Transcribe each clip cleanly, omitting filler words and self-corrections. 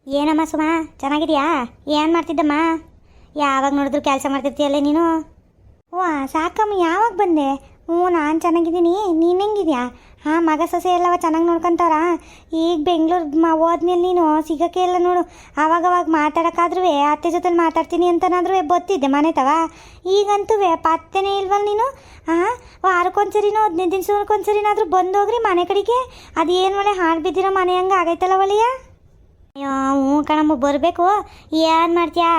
ಏನಮ್ಮ ಸುಮಾ ಚೆನ್ನಾಗಿದ್ಯಾ? ಏನು ಮಾಡ್ತಿದ್ದಮ್ಮ? ಯಾವಾಗ ನೋಡಿದ್ರು ಕೆಲಸ ಮಾಡ್ತಿರ್ತೀಯಲ್ಲೇ ನೀನು? ವಾ ಸಾಕಮ್ಮ, ಯಾವಾಗ ಬಂದೆ? ಹ್ಞೂ ನಾನು ಚೆನ್ನಾಗಿದ್ದೀನಿ. ನೀನು ಹೆಂಗಿದ್ಯಾ? ಹಾಂ, ಮಗ ಸೊಸೆ ಎಲ್ಲವ ಚೆನ್ನಾಗಿ ನೋಡ್ಕೊಂತವ್ರ? ಈಗ ಬೆಂಗಳೂರು ಹೋದ್ಮೇಲೆ ನೀನು ಸಿಗೋಕ್ಕೆ ಎಲ್ಲ ನೋಡು. ಆವಾಗವಾಗ ಮಾತಾಡೋಕ್ಕಾದ್ರೂ ಅತ್ತೆ ಜೊತೆಲಿ ಮಾತಾಡ್ತೀನಿ ಅಂತನಾದ್ರೂ ಬತ್ತಿದ್ದೆ ಮನೆ ತವ. ಈಗಂತೂ ಪತ್ತೆನೇ ಇಲ್ವಲ್ಲ ನೀನು. ಹಾಂ, ವಾರಕ್ಕೊಂದ್ಸರಿನೋ 15 ದಿವ್ಸಕ್ಕೊಂದ್ಸರಿನಾದ್ರೂ ಬಂದೋಗ್ರಿ ಮನೆ ಕಡೆಗೆ. ಅದೇನು ಒಳ್ಳೆ ಹಾಳು ಬಿದ್ದಿರೋ ಮನೆ ಹಂಗೆ ಆಗೈತಲ್ಲ ಒಳ್ಳೆಯ. ಅಯ್ಯೋ ಹ್ಞೂ ಕಣಮ್ಮ, ಬರಬೇಕು. ಏನು ಮಾಡ್ತೀಯಾ?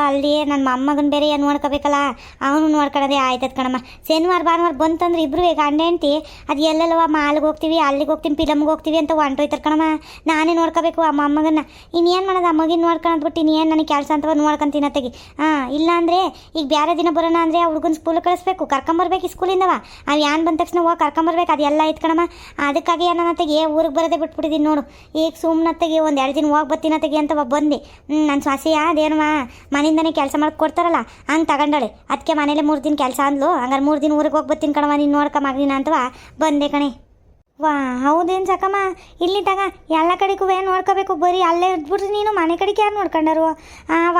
ಅಲ್ಲಿ ನನ್ನ ಮೊಮ್ಮಗನ ಬೇರೆ ಏನು ನೋಡ್ಕೋಬೇಕಲ್ಲ, ಅವನು ನೋಡ್ಕೊಳ್ಳೋದೇ ಆಯ್ತದ ಕಣಮ್ಮ. ಶನಿವಾರ ಭಾನುವಾರ ಬಂತಂದ್ರೆ ಇಬ್ಬರು ಗಂಡ ಹೆಂಡ್ತಿ ಅದು ಎಲ್ಲೆಲ್ಲವ ಮಾಲ್ಗೆ ಹೋಗ್ತೀವಿ, ಅಲ್ಲಿಗೆ ಹೋಗ್ತೀನಿ, ಫಿಲಮ್ಗೆ ಹೋಗ್ತೀವಿ ಅಂತ ಹೊಂಟೋಯ್ತಾರೆ ಕಣಮ್ಮ. ನಾನೇ ನೋಡ್ಕೋಬೇಕು ಆ ಮೊಮ್ಮಗನ್ನ. ಇನ್ನೇನು ಮಾಡೋದು, ಆ ಮಗಿನ ನೋಡ್ಕೊಂಡ್ಬಿಟ್ಟು ಇನ್ನೇನು ನನಗೆ ಕೆಲಸ ಅಂತವ ನೋಡ್ಕೊಂತೀನಿ ಅತ್ತಗೆ. ಹಾಂ, ಇಲ್ಲಾಂದರೆ ಈಗ ಬೇರೆ ದಿನ ಬರೋಣ ಅಂದರೆ ಆ ಹುಡುಗನ ಸ್ಕೂಲಿಗೆ ಕಳಿಸ್ಬೇಕು, ಕರ್ಕೊಂಬರ್ಬೇಕು. ಈ ಸ್ಕೂಲಿಂದವ ಅವು ಏನು ಬಂದ ತಕ್ಷಣ ಹೋಗಿ ಕರ್ಕೊಂಬರ್ಬೇಕು. ಅದೆಲ್ಲ ಐತೆ ಕಣಮ್ಮ. ಅದಕ್ಕಾಗಿ ನನ್ನ ಅತ್ತಗೆ ಊರಿಗೆ ಬರೋದೇ ಬಿಟ್ಬಿಟ್ಟಿದ್ದೀನಿ ನೋಡು. ಈಗ ಸುಮ್ಮನತ್ತಗೆ ಒಂದು 2 ದಿನ ಹೋಗಿ ಬರ್ತೀನತ್ತಗೆ ಅಂತ ಬಂದೆ. ನನ್ನ ಸೊಸೆಯ ಅದೇನುವ ಮನೆಯಿಂದನೇ ಕೆಲಸ ಮಾಡಕ್ಕೆ ಕೊಡ್ತಾರಲ್ಲ ಹಂಗೆ ತಗೊಂಡಳೆ. ಅದಕ್ಕೆ ಮನೇಲೆ 3 ದಿನ ಕೆಲಸ ಅಂದ್ಲು. ಹಂಗಾರೆ 3 ದಿನ ಊರಿಗೆ ಹೋಗಿ ಬರ್ತೀನಿ ಕಣವ, ನೀನು ನೋಡ್ಕ ಮಗನಿನ ಅಂತವ ಬಂದೆ ಕಣೆ. ವಾ ಹೌದೇನು ಸಾಕಮ್ಮ, ಇಲ್ಲಿ ತಗ ಎಲ್ಲ ಕಡೆಗೂ ನೋಡ್ಕೋಬೇಕು. ಬರೀ ಅಲ್ಲೇ ಇದ್ಬಿಟ್ರಿ ನೀನು. ಮನೆ ಕಡೆಗೆ ಯಾರು ನೋಡ್ಕೊಂಡರು?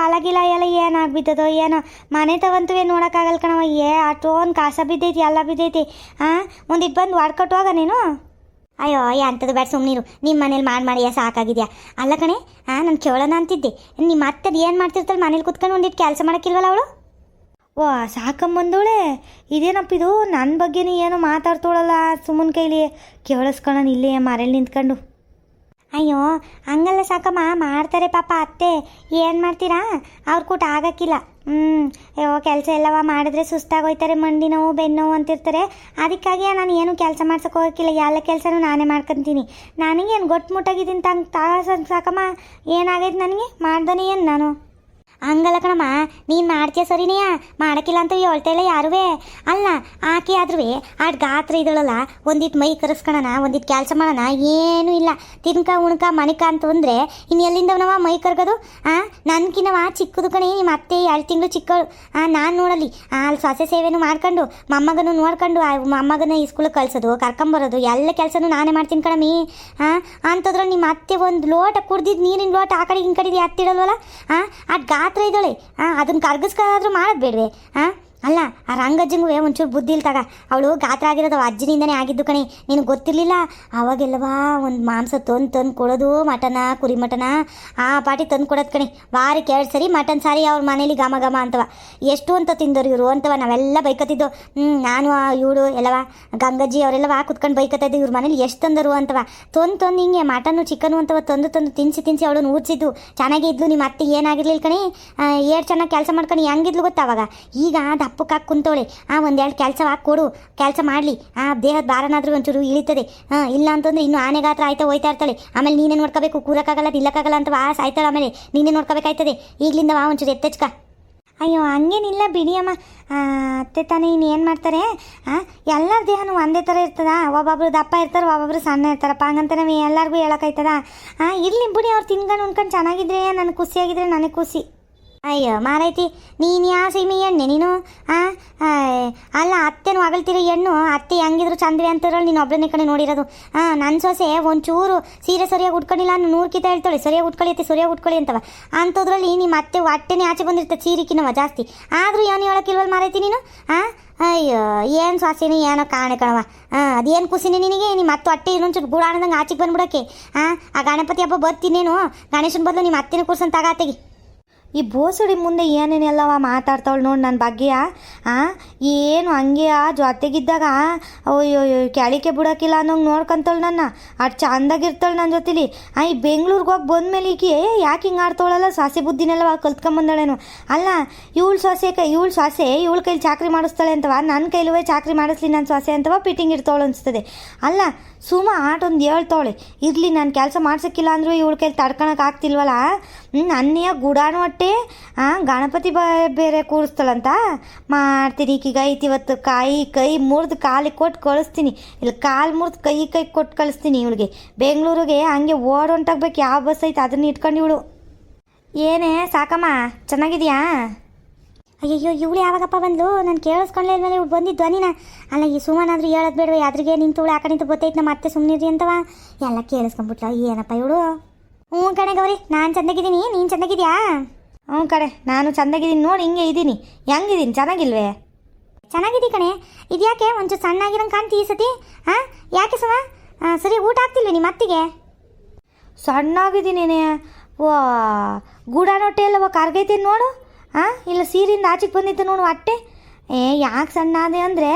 ಹೊಲಗಿಲ್ಲ ಎಲ್ಲ ಏನಾಗ್ಬಿದ್ದದೋ ಏನೋ. ಮನೆ ತವಂತೂ ನೋಡೋಕ್ಕಾಗಲ್ಲ ಕಣವ. ಅಷ್ಟೊಂದು ಕಾಸ ಬಿದ್ದೈತಿ, ಎಲ್ಲ ಬಿದ್ದೈತಿ. ಒಂದಿಟ್ಟು ಬಂದು ಹೊಡ್ಕೊಟ್ಟು ಹೋಗ ನೀನು. ಅಯ್ಯೋ ಎಂಥದ್ದು ಬೇಡ, ಸುಮ್ಮನಿರು. ನಿಮ್ಮ ಮನೇಲಿ ಮಾಡಿ ಸಾಕಾಗಿದ್ಯಾ? ಅಲ್ಲ ಕಣೆ, ನಾನು ಕೇಳೋಣ ಅಂತಿದ್ದೆ. ನಿಮ್ಮ ಅತ್ತದು ಏನು ಮಾಡ್ತಿರ್ತಾಳೆ ಮನೇಲಿ ಕುತ್ಕೊಂಡು ಒಂದಿಟ್ಟು ಕೆಲಸ ಮಾಡೋಕ್ಕಿಲ್ವಲ್ಲ ಅವಳು? ಓ ಸಾಕಂಬಂದೋಳೆ, ಇದೇನಪ್ಪ ಇದು? ನನ್ನ ಬಗ್ಗೆನೇ ಏನೋ ಮಾತಾಡ್ತೋಳಲ್ಲ ಸುಮ್ಮನ ಕೈಲಿ. ಕೇಳಿಸ್ಕೊಳ್ಳೋಣ ಇಲ್ಲೇ ಮರೇಲಿ ನಿಂತ್ಕೊಂಡು. ಅಯ್ಯೋ ಹಂಗಲ್ಲ ಸಾಕಮ್ಮ, ಮಾಡ್ತಾರೆ ಪಾಪ ಅತ್ತೆ. ಏನು ಮಾಡ್ತೀರಾ? ಅವ್ರ ಕೂಟ ಆಗಕ್ಕಿಲ್ಲ. ಅಯ್ಯೋ ಕೆಲಸ ಎಲ್ಲವ ಮಾಡಿದ್ರೆ ಸುಸ್ತಾಗೋಯ್ತಾರೆ, ಮಂಡಿ ನೋವು ಬೆನ್ನು ನೋವು ಅಂತಿರ್ತಾರೆ. ಅದಕ್ಕಾಗಿ ನಾನು ಏನು ಕೆಲಸ ಮಾಡ್ಸೋಕೆ ಹೋಗೋಕ್ಕಿಲ್ಲ. ಎಲ್ಲ ಕೆಲಸನೂ ನಾನೇ ಮಾಡ್ಕೊತೀನಿ. ನನಗೇನು ಗೊತ್ತು ಮುಟ್ಟಾಗಿದ್ದೀನಿ ಸಾಕಮ್ಮ. ಏನಾಗೈತೆ ನನಗೆ ಮಾಡ್ದಾನೆ ಏನು ನಾನು? ಹಂಗಲ್ಲ ಕಣಮ್ಮ, ನೀನು ಮಾಡ್ತೀಯ ಸರಿನೆಯ, ಮಾಡೋಕ್ಕಿಲ್ಲ ಅಂತ ಹೇಳ್ತಾ ಇಲ್ಲ ಯಾರುವೇ. ಅಲ್ಲ ಆಕೆ ಆದ್ರೂ ಆಡ್ ಗಾತ್ರ ಇದಳಲ್ಲ, ಒಂದಿಟ್ಟು ಮೈ ಕರೆಸ್ಕೊಳೋಣ, ಒಂದಿಟ್ಟು ಕೆಲಸ ಮಾಡೋಣ. ಏನೂ ಇಲ್ಲ. ತಿನ್ಕ ಉಣ್ಕ ಮಣಿಕ ಅಂತಂದರೆ ಇನ್ನು ಎಲ್ಲಿಂದವನವ ಮೈ ಕರ್ಗೋದು? ನನ್ಕಿನವ ಚಿಕ್ಕದು ಕಣೆ. ನಿಮ್ಮ ಅತ್ತೆ 2 ತಿಂಗಳು ಚಿಕ್ಕಳು. ನಾನು ನೋಡಲಿ ಅಲ್ಲಿ ಸೊಸೆ ಸೇವೆನೂ ಮಾಡ್ಕೊಂಡು ಮೊಮ್ಮಗನೂ ನೋಡ್ಕೊಂಡು ಮೊಮ್ಮಗನ ಈ ಸ್ಕೂಲಿಗೆ ಕಳ್ಸೋದು, ಕರ್ಕೊಂಬರೋದು ಎಲ್ಲ ಕೆಲಸನೂ ನಾನೇ ಮಾಡ್ತೀನಿ ಕಣಮಿ. ಅಂಥದ್ರಲ್ಲಿ ನಿಮ್ಮ ಅತ್ತೆ ಒಂದು ಲೋಟ ಕುಡ್ದಿದ್ದು ನೀರಿನ ಲೋಟ ಆ ಕಡೆ ಹಿಂಗೆ ಕಡಿದು ಎತ್ತಿಡಲ್ವಲ್ಲ. ಅದ್ ಗಾತ್ರ ಇದ್ದಾಳೆ. ಅದನ್ನು ಕರ್ಗಿಸ್ಕಾದ್ರೂ ಮಾಡೋದು ಬೇಡವೆ? ಅಲ್ಲ ಆ ರಂಗಜ್ಜಂಗೂ ಒಂಚೂರು ಬುದ್ಧಿ ಇಲ್ತಾಗ. ಅವಳು ಗಾತ್ರ ಆಗಿರೋದು ಅಜ್ಜನಿಂದನೇ ಆಗಿದ್ದು ಕಣೆ. ನಿನಗೆ ಗೊತ್ತಿರಲಿಲ್ಲ? ಅವಾಗೆಲ್ಲವಾ ಒಂದು ಮಾಂಸ ತಂದು ಕೊಡೋದು, ಮಟನ ಕುರಿ ಮಟನ ಆ ಪಾಟಿ ತಂದು ಕೊಡೋದು ಕಣೆ. ವಾರಕ್ಕೆ 2 ಸರಿ ಮಟನ್ ಸಾರಿ ಅವ್ರ ಮನೇಲಿ ಘಮ ಘಮ ಅಂತವ. ಎಷ್ಟು ಅಂತ ತಿಂದೋರು ಇವರು ಅಂತವ. ನಾವೆಲ್ಲ ಬೈಕತ್ತಿದ್ದೋ. ನಾನು ಇವಳು ಎಲ್ಲವ ಗಂಗಜ್ಜಿ ಅವರೆಲ್ಲವ ಕುತ್ಕೊಂಡು ಬೈಕತ್ತಾ ಇದ್ದು, ಇವ್ರ ಮನೇಲಿ ಎಷ್ಟು ತಂದರು ಅಂತವ. ತಂದು ಹಿಂಗೆ ಮಟನ್ನು ಚಿಕನು ಅಂತವ ತಂದು ತಿನ್ಸಿ ಅವಳನ್ನು ಊರಿಸಿದ್ದು. ಚೆನ್ನಾಗೇ ಇದ್ಲು. ನಿಮ್ಮ ಅತ್ತೆ ಏನಾಗಿರ್ಲಿಲ್ಲ ಕಣೆ. ಎಷ್ಟು ಚೆನ್ನಾಗಿ ಕೆಲಸ ಮಾಡ್ಕೊಂಡು ಹೆಂಗಿದ್ಲು ಗೊತ್ತ ಅವಾಗ. ಈಗ ದಪ್ಪಕ್ಕಾಗಿ ಕುಂತೋಳೆ. 1-2 ಕೆಲಸ ಕೊಡು, ಕೆಲಸ ಮಾಡಲಿ. ದೇಹದ ಭಾರನಾದ್ರೂ ಒಂಚೂರು ಇಳಿತದೆ. ಇಲ್ಲ ಅಂತಂದ್ರೆ ಇನ್ನು ಆನೆ ಗಾತ್ರ ಆಯ್ತಾ ಹೋಯ್ತಾ ಇರ್ತಾಳೆ. ಆಮೇಲೆ ನೀನೇ ನೋಡ್ಕೋಬೇಕು. ಕೂರಕ್ಕಾಗಲ್ಲ ನಿಲ್ಲಕ್ಕಾಗಲ್ಲ ಅಂತ ಸಾಯ್ತಾಳೆ. ಆಮೇಲೆ ನೀನೇ ನೋಡ್ಕೋಬೇಕಾಯ್ತದೆ. ಈಗಲಿಂದ ಒಂಚೂರು ಎತ್ತೆಚ್ಕ. ಅಯ್ಯೋ ಹಂಗೇನಿಲ್ಲ ಬಿಡಿಯಮ್ಮ. ಅತ್ತೆ ತಾನೇ ಇನ್ನೇನು ಮಾಡ್ತಾರೆ? ಎಲ್ಲರ ದೇಹನೂ ಒಂದೇ ಥರ ಇರ್ತದ? ಒಬ್ಬೊಬ್ರು ದಪ್ಪ ಇರ್ತಾರೆ, ಒಬ್ಬೊಬ್ರು ಸಣ್ಣ ಇರ್ತಾರಪ್ಪ. ಹಂಗಂತ ನಾವು ಎಲ್ಲರಿಗೂ ಹೇಳೋಕ್ಕಾಯ್ತದ? ಇರಲಿ ಬಿಡಿ. ಅವ್ರು ತಿನ್ಕೊಂಡು ಉಣ್ಕೊಂಡು ಚೆನ್ನಾಗಿದ್ರೆ ನನಗೆ ಖುಷಿಯಾಗಿದ್ರೆ ನನಗೆ ಖುಷಿ. ಅಯ್ಯೋ ಮಾರೈತಿ, ನೀನು ಯಾ ಸೀಮೆ ಎಣ್ಣೆ ನೀನು? ಅಲ್ಲ ಅತ್ತೆನೂ ಅಗಲ್ತಿರೋ ಹೆಣ್ಣು. ಅತ್ತೆ ಹೆಂಗಿದ್ರು ಚಂದ್ರಿ ಅಂತಿರೋಳು, ನೀನು ಒಬ್ಬರನ್ನೇ ಕಡೆ ನೋಡಿರೋದು. ನನ್ನ ಸೊಸೆ ಒಂಚೂರು ಸೀರೆ ಸರಿಯಾಗಿ ಉಟ್ಕೊಂಡಿಲ್ಲ. ನಾನು 100 ಕಿತ ಹೇಳ್ತಾಳೆ ಸರಿಯಾಗಿ ಉಟ್ಕೊಳ್ಳಿ ಅತ್ತೆ, ಸರಿಯಾಗಿ ಉಟ್ಕೊಳ್ಳಿ ಅಂತವ. ಅಂಥದ್ರಲ್ಲಿ ನಿಮ್ಮ ಅತ್ತೆ ಹೊಟ್ಟೆನೇ ಆಚೆ ಬಂದಿರ್ತದೆ, ಸೀರೆಕಿನವ ಜಾಸ್ತಿ. ಆದರೂ ಏನು ಹೇಳೋಕ್ಕಿಲ್ವಲ್ಲ ಮಾರೈತಿ ನೀನು? ಅಯ್ಯೋ ಏನು ಸೊಸೆನೇ ಏನೋ ಕಾಣೆ ಕಣವ. ಅದೇನು ಖುಷಿನೇ ನಿನಗೆ? ನಿಮ್ಮ ಅತ್ತೆ ಹೊಟ್ಟೆ ಇನ್ನೊಂಚೂರು ಗೂಡಾಣದಂಗೆ ಆಚೆಗೆ ಬಂದ್ಬಿಡೋಕ್ಕೆ. ಆ ಗಣಪತಿ ಹಬ್ಬ ಬರ್ತೀನೇನು? ಗಣೇಶನ ಬದಲು ನಿಮ್ಮ ಅತ್ತೆನ ಕೂರ್ಸಂತ ಆಗಾತೆಗೆ. ಈ ಬೋಸಡಿ ಮುಂದೆ ಏನೇನೆಲ್ಲವ ಮಾತಾಡ್ತಾವಳು ನೋಡಿ ನನ್ನ ಬಗ್ಗೆ. ಏನು ಹಂಗೆ ಜೊತೆಗಿದ್ದಾಗ ಅಯ್ಯೋ ಕೆಳಿಕೆ ಬಿಡೋಕ್ಕಿಲ್ಲ ಅನ್ನೋಂಗೆ ನೋಡ್ಕೊಂತಾಳು ನನ್ನ. ಅಷ್ಟು ಚಂದಾಗಿರ್ತಾಳೆ ನನ್ನ ಜೊತೆಲಿ. ಈ ಬೆಂಗ್ಳೂರಿಗೆ ಹೋಗಿ ಬಂದಮೇಲೆ ಈಕೆ ಯಾಕೆ ಹಿಂಗೆ ಆಡ್ತಾವಳಲ್ಲ? ಸೊಸೆ ಬುದ್ಧಿನೆಲ್ಲವ ಕಲ್ತ್ಕೊಂಬಂದಳೇನು? ಅಲ್ಲ ಇವಳು ಸೊಸೆ ಇವಳ ಕೈಲಿ ಚಾಕ್ರಿ ಮಾಡಿಸ್ತಾಳೆ ಅಂತವ. ನನ್ನ ಕೈಲುವೆ ಚಾಕ್ರಿ ಮಾಡಿಸ್ಲಿ ನನ್ನ ಸೊಸೆ ಅಂತವ ಪಿಟ್ಟಿಂಗ್ ಇಡ್ತಾವಳು ಅನಿಸ್ತದೆ. ಅಲ್ಲ ಸುಮ್ಮ ಆಟೊಂದು ಹೇಳ್ತಾವಳೆ. ಇರಲಿ ನಾನು ಕೆಲಸ ಮಾಡ್ಸೋಕ್ಕಿಲ್ಲ ಅಂದರೂ ಇವಳ ಕೈಲಿ ತಡ್ಕೊಳಕ್ಕೆ ಆಗ್ತಿಲ್ವಲ್ಲ. ನನ್ನೆಯ ಗುಡಾನು ಹೊಟ್ಟೆ ಗಣಪತಿ ಬೇರೆ ಕೂರಿಸ್ತಾಳಂತ ಮಾಡ್ತೀನಿ. ಈಗೀಗ ಐತಿ ಇವತ್ತು ಕೈ ಮುರಿದು ಕಾಲಿಗೆ ಕೊಟ್ಟು ಕಳಿಸ್ತೀನಿ. ಇಲ್ಲ ಕಾಲು ಮುರಿದು ಕೈ ಕೊಟ್ಟು ಕಳಿಸ್ತೀನಿ ಇವಳಿಗೆ. ಬೆಂಗಳೂರಿಗೆ ಹಂಗೆ ಓಡೊಂಟಾಗ್ಬೇಕು. ಯಾವ ಬಸ್ ಐತೆ ಅದನ್ನ ಇಟ್ಕೊಂಡು ಇವಳು. ಏನೇ ಸಾಕಮ್ಮ, ಚೆನ್ನಾಗಿದೆಯಾ? ಅಯ್ಯಯ್ಯೋ ಇವಳು ಯಾವಾಗಪ್ಪ ಬಂದ್ಲು? ನಾನು ಕೇಳಿಸ್ಕೊಂಡ್ಲೇ ಮೇಲೆ ಇವಳು ಬಂದಿದ್ದು ಧ್ವನಿನ. ಅಲ್ಲ ಈ ಸುಮ್ಮನಾದ್ರೂ ಹೇಳೋದು ಬೇಡವೆ? ಅದ್ರಿಗೆ ನಿಂತು ಇವಳು ಆ ಕಡೆ ನಿಂತು ಗೊತ್ತೈತೆ ನಮ್ಮ ಅತ್ತೆ ಸುಮ್ಮನಿರಿ ಅಂತವ. ಎಲ್ಲ ಕೇಳಿಸ್ಕೊಂಡ್ಬಿಟ್ಲ. ಏನಪ್ಪ ಇವಳು? ಹ್ಞೂ ಕಣೆ ಗೌರಿ, ನಾನು ಚಂದಾಗಿದ್ದೀನಿ, ನೀನು ಚಂದಾಗಿದ್ಯಾ? ಹ್ಞೂ ಕಡೆ, ನಾನು ಚಂದಾಗಿದ್ದೀನಿ ನೋಡಿ, ಹಿಂಗೆ ಇದ್ದೀನಿ. ಹೆಂಗಿದ್ದೀನಿ, ಚೆನ್ನಾಗಿಲ್ವೇ? ಚೆನ್ನಾಗಿದ್ದೀ ಕಣೆ. ಇದ್ಯಾಕೆ ಒಂಚೂರು ಸಣ್ಣಾಗಿರಂಗೆ ಕಾಣ್ತಿ ಈ ಸತಿ? ಹಾಂ, ಯಾಕೆ ಸುಮ ಸರಿ ಊಟ ಆಗ್ತಿಲ್ವ ನಿಮ್ಮ ಅತ್ತಿಗೆ? ಸಣ್ಣಾಗಿದ್ದೀನೇನೆ. ವಾ, ಗೂಡಾನೊಟ್ಟೆ ಎಲ್ಲವ ಕರ್ಗೈತೆ ನೋಡು. ಹಾಂ, ಇಲ್ಲ ಸೀರೆಯಿಂದ ಆಚೆಗೆ ಬಂದಿತ್ತು ನೋಡು ಹೊಟ್ಟೆ. ಯಾಕೆ ಸಣ್ಣ ಅದೇ ಅಂದರೆ,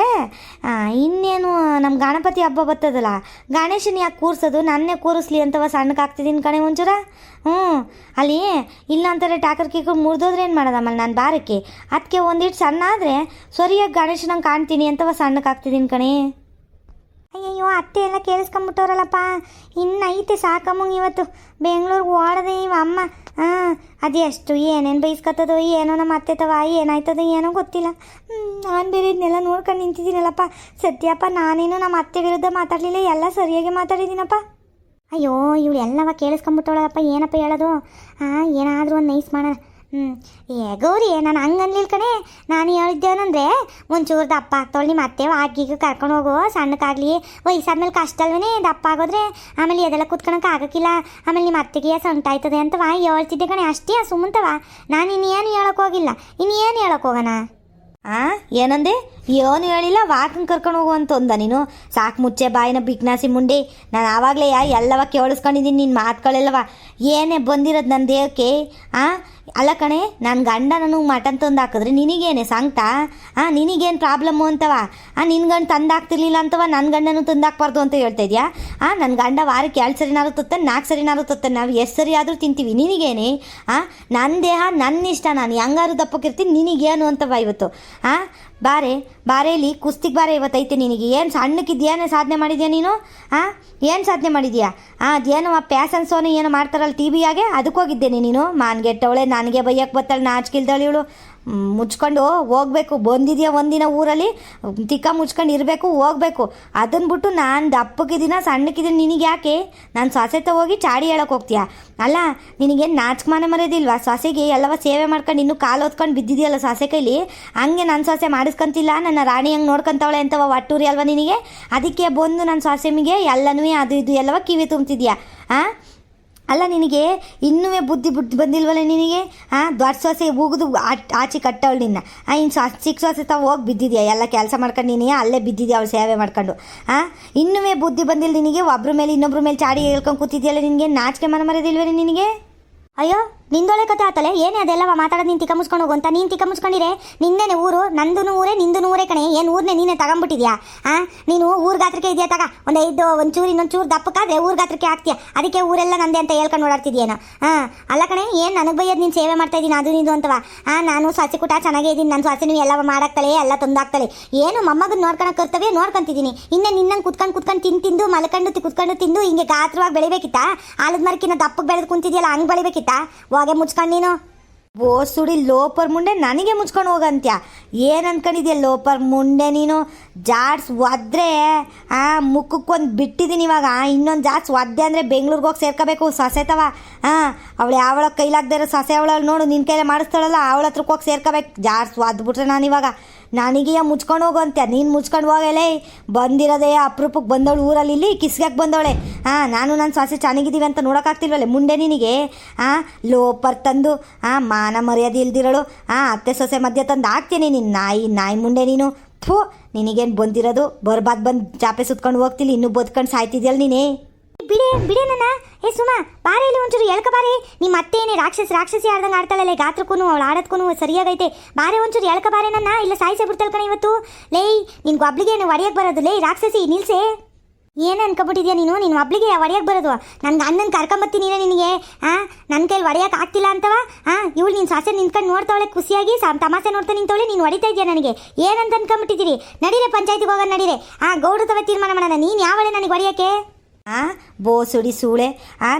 ಇನ್ನೇನು ನಮ್ಮ ಗಣಪತಿ ಹಬ್ಬ ಬರ್ತದಲ್ಲ, ಗಣೇಶನ ಯಾಕೆ ಕೂರಿಸೋದು, ನನ್ನೇ ಕೂರಿಸ್ಲಿ ಅಂತವ ಸಣ್ಣಕ್ಕೆ ಆಗ್ತಿದ್ದೀನಿ ಕಣೆ ಒಂಚೂರ. ಹ್ಞೂ, ಅಲ್ಲಿ ಇಲ್ಲ ಅಂತಾರೆ ಟಾಕರ್ ಕೀಕರ್ ಮುರಿದೋದ್ರೆ ಏನು ಮಾಡೋದಮ್ಮಲ್ಲಿ ನಾನು ಬಾರಕ್ಕೆ. ಅದಕ್ಕೆ ಒಂದಿಟ್ಟು ಸಣ್ಣ ಆದರೆ ಸರಿಯಾಗಿ ಗಣೇಶನಂಗೆ ಕಾಣ್ತೀನಿ ಅಂತವ ಸಣ್ಣಕ್ಕೆ ಆಗ್ತಿದ್ದೀನಿ ಕಣೆ. ಅಯ್ಯಯ್ಯೋ, ಅತ್ತೆ ಎಲ್ಲ ಕೇಳಿಸ್ಕೊಂಬಿಟ್ಟವ್ರಲ್ಲಪ್ಪ. ಇನ್ನು ಐತೆ ಸಾಕಮ್ಮಂಗೆ ಇವತ್ತು ಬೆಂಗಳೂರಿಗೆ ಓಡದೆ ಇವ ಅಮ್ಮ. ಹಾಂ, ಅದೆಷ್ಟು ಏನೇನು ಬೈಸ್ಕೊತದೋ ಏನೋ ನಮ್ಮ ಅತ್ತೆ ತವ, ಏನಾಯ್ತದೋ ಏನೋ ಗೊತ್ತಿಲ್ಲ. ನಾನು ಬೇರೆ ಇದನ್ನೆಲ್ಲ ನೋಡ್ಕೊಂಡು ನಿಂತಿದ್ದೀನಲ್ಲಪ್ಪ. ಸತ್ಯಪ್ಪ, ನಾನೇನು ನಮ್ಮ ಅತ್ತೆ ವಿರುದ್ಧ ಮಾತಾಡಲಿಲ್ಲ, ಎಲ್ಲ ಸರಿಯಾಗಿ ಮಾತಾಡಿದ್ದೀನಪ್ಪ. ಅಯ್ಯೋ, ಇವಳು ಎಲ್ಲವ ಕೇಳಿಸ್ಕೊಂಬಿಟ್ಟವಳಪ್ಪ. ಏನಪ್ಪ ಹೇಳೋದು? ಹಾಂ, ಏನಾದರೂ ಒಂದು ನೈಸ್ ಮಾಡೋಣ. ಗೌರಿ, ನಾನು ಹಂಗೆ ಅನ್ಲಿಲ್ಲ ಕಣೆ. ನಾನು ಹೇಳಿದ್ದೇನಂದರೆ, ಒಂಚೂರು ದಪ್ಪ ಆಗ್ತಾವಳು ನಿಮ್ಮ ಅತ್ತೆ, ಆಗಿಗೆ ಕರ್ಕೊಂಡು ಹೋಗು, ಸಣ್ಣಕ್ಕಾಗಲಿ. ವಯಸ್ಸಾದ್ಮೇಲೆ ಕಷ್ಟ ಅಲ್ವೇ ದಪ್ಪ ಆಗೋದ್ರೆ, ಆಮೇಲೆ ಅದೆಲ್ಲ ಕುತ್ಕೊಳಕ್ಕೆ ಆಗೋಕ್ಕಿಲ್ಲ, ಆಮೇಲೆ ನಿಮ್ಮ ಅತ್ತೆಗೆ ಸಂಕಟ ಆಯ್ತದೆ ಅಂತವ ಹೇಳ್ತಿದ್ದೆ ಕಣೆ. ಅಷ್ಟೇ ಸುಮ್ಮಂತವ. ನಾನು ಇನ್ನೇನು ಹೇಳೋಕೆ ಹೋಗಿಲ್ಲ. ಇನ್ನೇನು ಹೇಳೋಕೆ ಹೋಗೋಣ? ಏನಂದೆ? ಏನು ಹೇಳಿಲ್ಲ, ವಾಕಂಗೆ ಕರ್ಕೊಂಡು ಹೋಗು ಅಂತ ಅಂದ ನೀನು. ಸಾಕು ಮುಚ್ಚೆ ಬಾಯಿನ ಬಿಕ್ನಾಸಿ ಮುಂಡೆ. ನಾನು ಆವಾಗಲೇ ಎಲ್ಲವ ಕೇಳಿಸ್ಕೊಂಡಿದ್ದೀನಿ ನಿನ್ನ ಮಾತುಗಳೆಲ್ಲವ. ಏನೇ ಬಂದಿರೋದು ನನ್ನ ದೇಹಕ್ಕೆ? ಅಲ್ಲ ಕಣೆ, ನನ್ನ ಗಂಡ ನನಗೆ ಮಟನ್ ತಂದು ಹಾಕಿದ್ರೆ ನಿನಗೇನೆ ಸಂಕಟ? ನಿನಗೇನು ಪ್ರಾಬ್ಲಮ್ಮು ಅಂತವ? ನಿನ್ನ ಗಂಡ ತಂದಾಕ್ತಿರ್ಲಿಲ್ಲ ಅಂತವ, ನನ್ನ ಗಂಡನೂ ತಂದಾಕ್ಬಾರ್ದು ಅಂತ ಹೇಳ್ತಾ ಇದೆಯಾ? ನನ್ನ ಗಂಡ ವಾರಕ್ಕೆ 2 ಸರಿನಾರು ತತ್ತಾನೆ, 4 ಸರಿನಾರು ತತ್ತಾನೆ, ನಾವು ಎಷ್ಟು ಸರಿ ಆದರೂ ತಿಂತೀವಿ. ನಿನಗೇನೆ? ನನ್ನ ದೇಹ ನನ್ನ ಇಷ್ಟ, ನಾನು ಹೆಂಗಾರು ದಪ್ಪಕ್ಕಿರ್ತೀನಿ, ನಿನಗೇನು ಅಂತವ ಇವತ್ತು? ಬಾರೆ ಇಲ್ಲಿ ಕುಸ್ತಿಗೆ ಬಾರೆ ಇವತ್ತೈತೆ ನಿನಗೆ. ಏನು ಸಣ್ಣಕ್ಕಿದ್ಯೇನು ಸಾಧನೆ ಮಾಡಿದ್ಯಾ ನೀನು? ಏನು ಸಾಧನೆ ಮಾಡಿದ್ಯಾ? ಅದೇನೋ ಪ್ಯಾಸನ್ ಸೋನು ಏನೋ ಮಾಡ್ತಾರಲ್ಲ ಟಿವಿಯಾಗೆ, ಅದಕ್ಕೆ ಹೋಗಿದ್ದೇನೆ ನೀನು? ಮಾನ್ಗೆಟ್ಟವಳೆ, ನನಗೆ ಬೈಯಕ್ಕೆ ಬರ್ತಾಳೆ, ನಾಚಿಕಿಲ್ದಳು ಇವಳು. ಮುಚ್ಕೊಂಡು ಹೋಗ್ಬೇಕು. ಬಂದಿದ್ಯಾ ಒಂದಿನ ಊರಲ್ಲಿ, ತಿಕ್ಕ ಮುಚ್ಕೊಂಡು ಇರಬೇಕು, ಹೋಗ್ಬೇಕು. ಅದನ್ನು ಬಿಟ್ಟು ನಾನು ದಪ್ಪಕ್ಕಿದ್ದೀನ ಸಣ್ಣಕ್ಕಿದ್ದೀನಿ ನಿನಗೆ ಯಾಕೆ? ನಾನು ಸೊಸೆತ ಹೋಗಿ ಚಾಡಿ ಹೇಳಕ್ಕೆ ಹೋಗ್ತೀಯಾ? ಅಲ್ಲ, ನಿನಗೇನು ನಾಚಿಕಮಾನ ಮರೆಯೋದಿಲ್ವಾ? ಸೊಸೆಗೆ ಎಲ್ಲವ ಸೇವೆ ಮಾಡ್ಕೊಂಡು ಇನ್ನೂ ಕಾಲು ಹೊತ್ಕೊಂಡು ಬಿದ್ದಿದೆಯಲ್ಲ ಸೊಸೆ ಕೈಲಿ, ಹಂಗೆ ನನ್ನ ಸೊಸೆ ಮಾಡಿಸ್ಕೊಂತಿಲ್ಲ, ನನ್ನ ರಾಣಿ ಹಂಗೆ ನೋಡ್ಕೊಂತವಳೆ ಅಂತವ ಒಟ್ಟೂರಿ ಅಲ್ವ ನಿನಗೆ? ಅದಕ್ಕೆ ಬಂದು ನನ್ನ ಸೊಸೆಮಿಗೆ ಎಲ್ಲನೂ ಅದು ಇದು ಎಲ್ಲವ ಕಿವಿ ತುಂಬ್ತಿದ್ಯಾ? ಅಲ್ಲ, ನಿನಗೆ ಇನ್ನೂ ಬುದ್ಧಿ ಬಂದಿಲ್ವಲ್ಲ ನಿನಗೆ? ದೊಡ್ಡ ಸೊಸೆ ಉಗಿದು ಆಚೆ ಕಟ್ಟವಳು ನಿನ್ನ. ಇನ್ನು ಚಿಕ್ಕ ಸೊಸೆ ತಾವು ಹೋಗಿ ಬಿದ್ದಿದ್ಯಾ, ಎಲ್ಲ ಕೆಲಸ ಮಾಡ್ಕೊಂಡು ನೀನೇ ಅಲ್ಲೇ ಬಿದ್ದಿದ್ಯಾ ಅವಳು ಸೇವೆ ಮಾಡ್ಕೊಂಡು. ಇನ್ನೂ ಬುದ್ಧಿ ಬಂದಿಲ್ಲ ನಿನಗೆ? ಒಬ್ಬರ ಮೇಲೆ ಇನ್ನೊಬ್ಬರ ಮೇಲೆ ಚಾಡಿ ಹೇಳ್ಕೊಂಡು ಕೂತಿದ್ಯಲ್ಲ, ನಿನಗೆ ನಾಚಿಕೆ ಮನ ಮರೆದಿಲ್ವೇ ನಿನಗೆ? ಅಯ್ಯೋ, ನಿಂದೊಳೆ ಕತೆ ಆತಲೆ ಏನೇ ಅದೆಲ್ಲವ ಮಾತಾಡೋದು? ನೀನು ತಿಕ್ಕ ಮುಚ್ಕೊಂಡು ಹೋಗು ಅಂತ. ನೀನು ತಿಕ್ಕ ಮುಚ್ಕೊಂಡಿರೆ ನಿಂದೇನೆ ಊರು, ನಂದು ಊರೇ ನಿಂದು ಊರೇ ಕಣೆ. ಏನು ಊರನ್ನೇ ನೀನೇ ತಗೊಂಬಿಟ್ಟಿದ್ಯಾ? ನೀನು ಊರ ಗಾತ್ರಕ್ಕೆ ಇದೆಯಾ? ಒಂಚೂರು ಇನ್ನೊಂಚೂರು ದಪ್ಪಕ್ಕಾದ್ರೆ ಊರ ಗಾತ್ರಕ್ಕೆ ಆಗ್ತೀಯ. ಅದಕ್ಕೆ ಊರೆಲ್ಲ ನಂದೆ ಅಂತ ಹೇಳ್ಕೊಂಡು ಓಡಾಡ್ತಿದ್ಯೇನೋ? ಅಲ್ಲ ಕಣೆ, ಏನು ನನಗೆ ಬೈಯೋದು ನೀನು ಸೇವೆ ಮಾಡ್ತಾ ಇದ್ದೀನಿ ಅದು ನಿಂದು ಅಂತವ? ನಾನು ಸೊಸೆ ಕೂಟ ಚೆನ್ನಾಗೇ ಇದ್ದೀನಿ, ನನ್ನ ಸೊಸೆ ನೀವು ಎಲ್ಲವ ಮಾಡಾಕ್ತಾಳೆ, ಎಲ್ಲ ತಂದಾಕ್ತಾಳೆ. ಏನು ಮೊಮ್ಮಗನ ನೋಡ್ಕೊಳಕ್ಕೆ ಕರ್ತವ್ಯ ನೋಡ್ಕೊಂತಿದ್ದೀನಿ. ಇನ್ನೇ ನಿನ್ನಂಗೆ ಕುತ್ಕೊಂಡು ತಿಂದು ಮಲ್ಕೊಂಡು ಕುತ್ಕೊಂಡು ತಿಂದು ಹಿಂಗೆ ಗಾತ್ರವಾಗಿ ಬೆಳಿಬೇಕಿತ್ತಾ? ಆಲದ ಮರಕಿನ ದಪ್ಪಕ್ಕೆ ಬೆಳೆದು ಕುಂತಿದ್ಯಲ್ಲ, ಹಂಗೆ ಬೆಳಿಬೇಕಿತ್ತಾ? ಹೋಗೆ ಮುಚ್ಕೊಂಡು ನೀನು. ಸುಡಿ ಲೋಪರ್ ಮುಂಡೆ, ನನಗೆ ಮುಚ್ಕೊಂಡು ಹೋಗಂತ್ಯ? ಏನು ಅನ್ಕೊಂಡಿದ್ಯಾ ಲೋಪರ್ ಮುಂಡೆ ನೀನು? ಜಾಡ್ಸ್ ಒದ್ರೆ ಮುಖಕ್ಕೊಂದು ಬಿಟ್ಟಿದ್ದೀನಿ ಇವಾಗ. ಇನ್ನೊಂದು ಜಾಡ್ಸ್ ಒದ್ದೆ ಅಂದರೆ ಬೆಂಗ್ಳೂರಿಗೆ ಹೋಗಿ ಸೇರ್ಕೋಬೇಕು ಸೊಸೆತವ. ಅವಳು ಯಾವಳ ಕೈಲಾಗದೇ ಇರೋ ಸೊಸೆ ಅವಳಲ್ಲಿ ನೋಡು, ನಿನ್ನ ಕೈಲೇ ಮಾಡಿಸ್ತಾಳಲ್ಲ, ಅವಳ ಹತ್ರಕ್ಕೆ ಹೋಗಿ ಸೇರ್ಕೋಬೇಕು. ಜಾಡ್ಸ್ ಒದ್ಬಿಟ್ರೆ ನಾನಿವಾಗ ನನಗೆ ಮುಚ್ಕೊಂಡು ಹೋಗು ಅಂತ್ಯ? ನೀನು ಮುಚ್ಕೊಂಡು ಹೋಗಲೇ. ಬಂದಿರೋದೇ ಅಪರೂಪಕ್ಕೆ ಬಂದವಳು ಊರಲ್ಲಿ, ಇಲ್ಲಿ ಕಿಸ್ಗಕ್ಕೆ ಬಂದವಳೆ. ನಾನು ನನ್ನ ಸೊಸೆ ಚೆನ್ನಾಗಿದ್ದೀವಿ ಅಂತ ನೋಡೋಕ್ಕಾಗ್ತಿಲ್ವಲ್ಲ ಮುಂಡೆ ನಿನಗೆ? ಲೋಪರ್ ತಂದು ಮಾನ ಮರ್ಯಾದೆ ಇಲ್ದಿರೋಳು ಅತ್ತೆ ಸೊಸೆ ಮಧ್ಯೆ ತಂದು ಹಾಕ್ತೀನಿ ನಿನ್ನ ನಾಯಿ ಮುಂಡೆ ನೀನು. ಥೂ, ನಿನಗೇನು ಬಂದಿರೋದು? ಬರ್ಬಾದ್ ಬಂದು ಚಾಪೆ ಸುತ್ಕೊಂಡು ಹೋಗ್ತಿಲ್ಲ, ಇನ್ನೂ ಬದುಕೊಂಡು ಸಾಯ್ತಿದ್ಯಲ್ಲ ನೀನೇ. ಬಿಡೆ ನನ್ನ. ಸುಮಾ, ಬಾರೆ ಇಲ್ಲಿ ಒಂಚೂರು ಎಳ್ಕ ಬಾರೆ. ನಿಮ್ಮ ಅತ್ತೇನೆ ರಾಕ್ಷಸಿ ಆಡ್ದಂಗೆ ಆಡ್ತಾಳಲ್ಲ, ಗಾತ್ರಕ್ಕೂ ಅವಳು ಆಡೋದಕ್ಕೂ ಸರಿಯಾಗೈತೆ. ಬಾರೆ ಒಂಚೂರು ಎಳ್ಕ ಬಾರೆ ನನ್ನ, ಇಲ್ಲ ಸಾಯಿಸೇ ಬಿಡ್ತಾಳೆ ಕಣ ಇವತ್ತು. ನಿನ್ಗೆ ಒಬ್ಳಿಗೆ ಒಡೆಯಕ್ಕೆ ಬರೋದು ರಾಕ್ಷಸಿ ನಿಲ್ಸೆ. ಏನು ಅನ್ಕೊಬಿಟ್ಟಿದ್ಯಾ ನೀನು? ನಿನ್ನ ಒಬ್ಳಿಗೆ ಒಡೆಯಕ್ಕೆ ಬರೋದು? ನನ್ನ ಅಣ್ಣನ ಕರ್ಕೊಂಬತ್ತೀನಿ ನಿನಗೆ. ನನ್ನ ಕೈಲಿ ಒಡೆಯಕ್ಕೆ ಆಗ್ತಿಲ್ಲ ಅಂತವ? ಇವಳು ನಿನ್ನ ಸೊಸೆ ನಿಂತ್ಕೊಂಡು ನೋಡ್ತಾವಳೆ ಖುಷಿಯಾಗಿ, ತಮಾಸೆ ನೋಡ್ತಾ ನಿಂತವಳೆ, ನೀನು ಹೊಡಿತಾ ಇದೆಯಾ ನನಗೆ? ಏನಂತ ಅನ್ಕೊಂಬಿಟ್ಟಿದ್ದೀರಿ? ನಡೀರೆ ಪಂಚಾಯತಿಗೆ ಹೋಗೋಣ, ನಡೀರೆ. ಗೌಡ್ರ ತವ ತೀರ್ಮಾನ ಮಾಡೋಣ. ನೀನು ಯಾವಳೆ ನನಗೆ ಹೊಡೆಯೋಕ್ಕೆ? ಬೋಸುಡಿ ಸೂಳೆ,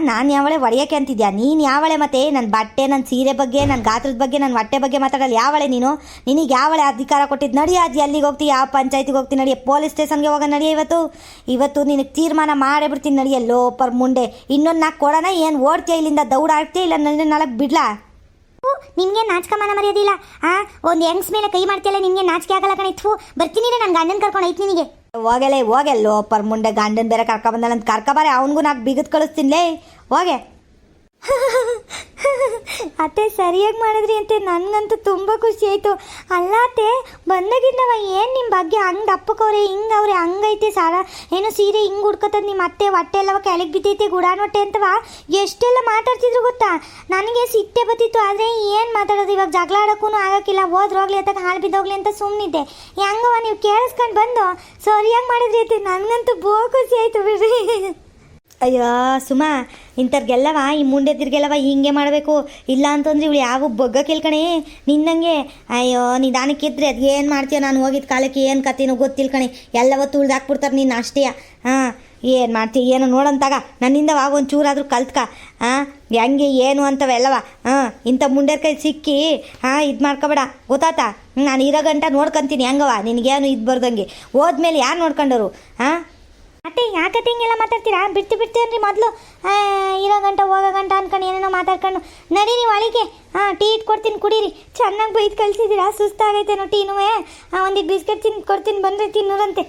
ನಾನು ಯಾವಳೆ ಹೊಡೆಯೋಕೆ ಅಂತಿದ್ಯಾ? ನೀನು ಯಾವಳೆ? ಮತ್ತೆ ನನ್ನ ಬಟ್ಟೆ, ನನ್ನ ಸೀರೆ ಬಗ್ಗೆ, ನನ್ನ ಗಾತ್ರದ ಬಗ್ಗೆ, ನನ್ನ ಹೊಟ್ಟೆ ಬಗ್ಗೆ ಮಾತಾಡಲ್ಲ ಯಾವಳೆ ನೀನು? ನಿನಗೆ ಯಾವಳೆ ಅಧಿಕಾರ ಕೊಟ್ಟಿದ್ದು? ನಡಿ, ಅದು ಎಲ್ಲಿಗೆ ಹೋಗ್ತೀವಿ? ಯಾವ ಪಂಚಾಯತಿಗೆ ಹೋಗ್ತೀನಿ? ನಡಿಯ ಪೊಲೀಸ್ ಸ್ಟೇಷನ್ಗೆ ಹೋಗೋಣ ನಡಿಯ. ಇವತ್ತು ನಿನಗೆ ತೀರ್ಮಾನ ಮಾಡೇ ಬಿಡ್ತೀನಿ ನಡಿಯ ಲೋಪರ್ ಮುಂಡೆ. ಇನ್ನೊಂದು 4 ಕೊಡೋಣ. ಏನು ಓಡ್ತೀಯ ಇಲ್ಲಿಂದ? ದೌಡಾಡ್ತೀಯ ಇಲ್ಲ ನನ್ನ 4 ಬಿಡ್ಲಾ? ನಿಮಗೆ ನಾಚಿಕೆ ಮಾನ ಮರ್ಯಾದಿಲ್ಲ. ಒಂದು ಹೆಂಗ್ಸ್ ಮೇಲೆ ಕೈ ಮಾಡ್ತೀಯಲ್ಲ, ನಿಮಗೆ ನಾಚಿಕೆ ಆಗಲ್ಲ ಕಣ. ಇತ್ತು ಬರ್ತೀನಿ, ನನ್ನ ಗಂಡನ ಕರ್ಕೊಂಡು ಐತಿ ನಿನಗೆ. ಹೋಗೆ ಲೋಪರ್ ಮುಂಡೆ. ಗಂಡನ ಬೇರೆ ಕರ್ಕೊಬಂದಲ್ಲ ಅಂತ ಕರ್ಕೊಬಾರೆ, ಅವನಿಗೂ 4 ಬಿಗದ್ ಕಳಿಸ್ತೀನಿ ಹೋಗೆ. ಅತ್ತೆ ಸರಿಯಾಗಿ ಮಾಡಿದ್ರಿ ಅಂತೆ, ನನಗಂತೂ ತುಂಬ ಖುಷಿ ಆಯಿತು. ಅಲ್ಲ ಅತ್ತೆ, ಬಂದಾಗಿದ್ದವ ಏನು ನಿಮ್ಮ ಬಗ್ಗೆ ಹಂಗೆ ದಪ್ಪಕ್ಕವ್ರೆ, ಹಿಂಗವ್ರೆ, ಹಂಗೈತೆ ಸಾರ ಏನು ಸೀರೆ ಹಿಂಗೆ ಹುಡ್ಕೊತದ ನಿಮ್ಮ ಅತ್ತೆ, ಹೊಟ್ಟೆ ಎಲ್ಲವ ಕೆಳಗೆ ಬಿದ್ದೈತೆ, ಗುಡಾನ್ ಹೊಟ್ಟೆ ಅಂತವ ಎಷ್ಟೆಲ್ಲ ಮಾತಾಡ್ತಿದ್ರು ಗೊತ್ತಾ. ನನಗೆ ಸಿಟ್ಟೆ ಬತ್ತಿತ್ತು, ಆದರೆ ಏನು ಮಾತಾಡೋದು, ಇವಾಗ ಜಗಳ ಆಡೋಕ್ಕೂ ಆಗೋಕ್ಕಿಲ್ಲ, ಹೋದ್ರೋಗ್ಲಿ ಅಂತ ಹಾಳು ಬಿದ್ದೋಗ್ಲಿ ಅಂತ ಸುಮ್ಮನಿದ್ದೆ. ಹೆಂಗವ ನೀವು ಕೇಳಿಸ್ಕೊಂಡು ಬಂದು ಸರಿಯಾಗಿ ಮಾಡಿದ್ರಿ ಅಂತೆ, ನನಗಂತೂ ಬಹು ಖುಷಿ ಆಯಿತು ಬಿಡ್ರಿ. ಅಯ್ಯೋ ಸುಮಾ, ಇಂಥವ್ರಿಗೆಲ್ಲವ ಈ ಮುಂಡೆದ್ರಿಗೆಲ್ಲವ ಹಿಂಗೆ ಮಾಡಬೇಕು, ಇಲ್ಲ ಅಂತಂದ್ರೆ ಇವಳು ಯಾವ ಬೊಗ್ಗ ಕೇಳ್ಕಣೆ ನಿನ್ನಂಗೆ. ಅಯ್ಯೋ ನಿಧಾನಕ್ಕಿದ್ರೆ ಅದು ಏನು ಮಾಡ್ತೀಯ, ನಾನು ಹೋಗಿದ್ದ ಕಾಲಕ್ಕೆ ಏನು ಕತ್ತೀನೋ ಗೊತ್ತಿಲ್ಲ ಕಣೆ, ಎಲ್ಲವ ತುಳ್ದಾಕ್ಬಿಡ್ತಾರೆ ನೀನು ಅಷ್ಟೇ. ಹಾಂ ಏನು ಮಾಡ್ತೀಯ ಏನೋ ನೋಡಂತಾಗ, ನನ್ನಿಂದವ ಒಂದು ಚೂರಾದರೂ ಕಲ್ತ್ಕ. ಹಾಂ ಹೆಂಗೆ ಏನು ಅಂತವೆಲ್ಲವ. ಹಾಂ ಇಂಥ ಮುಂಡೆರ ಕೈ ಸಿಕ್ಕಿ ಇದು ಮಾಡ್ಕೊಬೇಡ, ಗೊತ್ತಾತಾ. ನಾನು ಇರೋ ಗಂಟ ನೋಡ್ಕೊತೀನಿ ಹೆಂಗವ, ನಿನಗೇನು ಇದು ಬರ್ದಂಗೆ. ಹೋದ್ಮೇಲೆ ಯಾರು ನೋಡ್ಕೊಂಡರು? ಹಾಂ ಅತ್ತೆ ಯಾಕತ್ತೆ ಹಿಂಗೆಲ್ಲ ಮಾತಾಡ್ತೀರಾ, ಬಿಡ್ತು ಅಂದ್ರಿ ಮೊದಲು. ಇರೋ ಗಂಟ ಹೋಗೋ ಗಂಟ ಅನ್ಕೊಂಡು ಏನೇನೋ ಮಾತಾಡ್ಕೊಂಡು ನಡೀರಿ ಒಳಗೆ. ಟೀ ಇಟ್ಕೊಡ್ತೀನಿ ಕುಡೀರಿ. ಚೆನ್ನಾಗಿ ಬೈದು ಕಳಿಸಿದ್ದೀರಾ, ಸುಸ್ತಾಗೈತೇನೋ ಟೀನುವೇ. ಒಂದಿಟ್ಟು ಬಿಸ್ಕೆಟ್ ತಿಂದು ಕೊಡ್ತೀನಿ, ಬಂದರೆ ತಿನ್ನೋರಂತೆ.